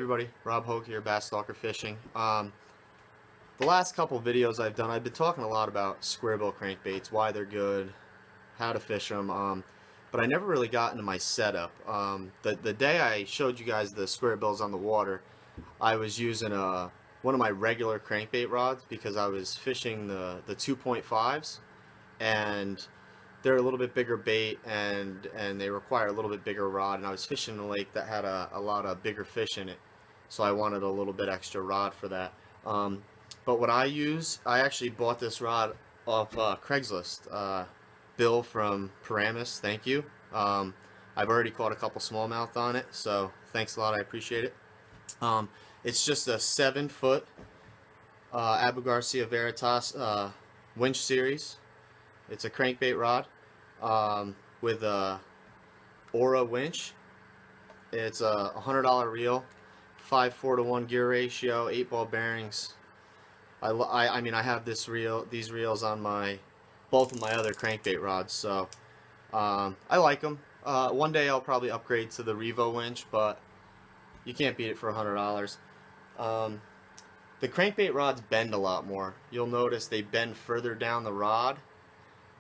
everybody, Rob Hoke here, Bass Stalker Fishing. The last couple videos I've done, I've been talking a lot about Squarebill crankbaits, why they're good, how to fish them, but I never really got into my setup. The day I showed you guys the Squarebills on the water, I was using one of my regular crankbait rods because I was fishing the 2.5s, and they're a little bit bigger bait and they require a little bit bigger rod, and I was fishing in a lake that had a lot of bigger fish in it, so I wanted a little bit extra rod for that. But what I use, I actually bought this rod off Craigslist. Bill from Paramus, thank you. I've already caught a couple smallmouth on it, so thanks a lot, I appreciate it. It's just a 7-foot Abu Garcia Veritas winch series. It's a crankbait rod with a Aura winch. It's a $100 reel, 5:4 to 1 gear ratio, 8-ball bearings. I mean, I have these reels on both of my other crankbait rods, so I like them. One day I'll probably upgrade to the Revo winch, but you can't beat it for $100. The crankbait rods bend a lot more. You'll notice they bend further down the rod.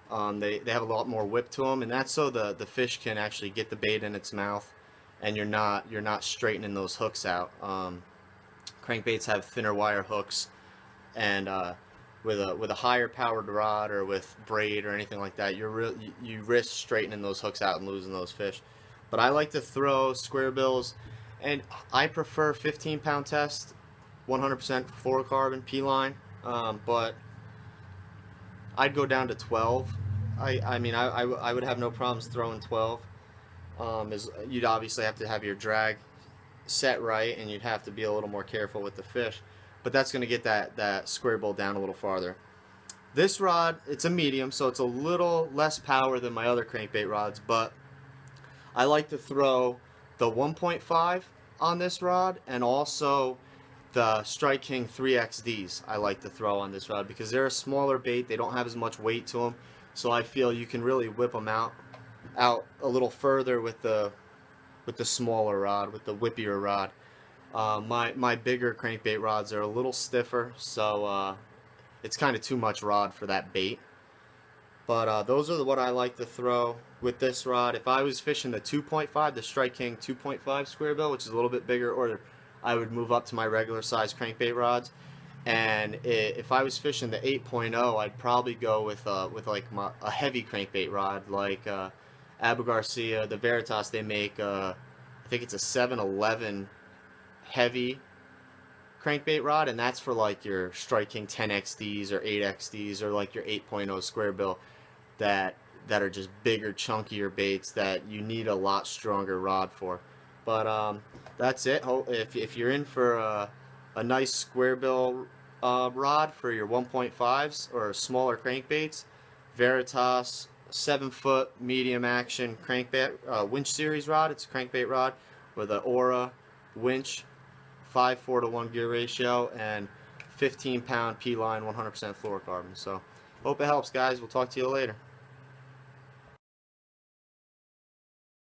They have a lot more whip to them, and that's so the fish can actually get the bait in its mouth, and you're not straightening those hooks out. Crankbaits have thinner wire hooks, and with a higher powered rod or with braid or anything like that, you risk straightening those hooks out and losing those fish. But I like to throw Squarebills, and I prefer 15-pound test, 100% fluorocarbon P-line, but I'd go down to 12. I mean, I would have no problems throwing 12. You'd obviously have to have your drag set right, and you'd have to be a little more careful with the fish. But that's going to get that Squarebill down a little farther. This rod, it's a medium, so it's a little less power than my other crankbait rods, but I like to throw the 1.5 on this rod, and also the Strike King 3XDs I like to throw on this rod because they're a smaller bait. They don't have as much weight to them, so I feel you can really whip them out a little further with the smaller rod, with the whippier rod. My bigger crankbait rods are a little stiffer, so it's kind of too much rod for that bait. But those are what I like to throw with this rod. If I was fishing the 2.5, the Strike King 2.5 Squarebill, which is a little bit bigger, or I would move up to my regular size crankbait rods. And if I was fishing the 8.0, I'd probably go with like a heavy crankbait rod, like Abu Garcia, the Veritas. They make I think it's a 711 heavy crankbait rod, and that's for like your Strike King 10XDs or 8XDs or like your 8.0 Squarebill that are just bigger, chunkier baits that you need a lot stronger rod for. But that's it. If you're in for a nice Squarebill rod for your 1.5s or smaller crankbaits, Veritas 7-foot medium action crankbait winch series rod. It's a crankbait rod with an Aura winch, 5:4 to 1 gear ratio, and 15-pound P-line, 100% fluorocarbon. So hope it helps, guys. We'll talk to you later.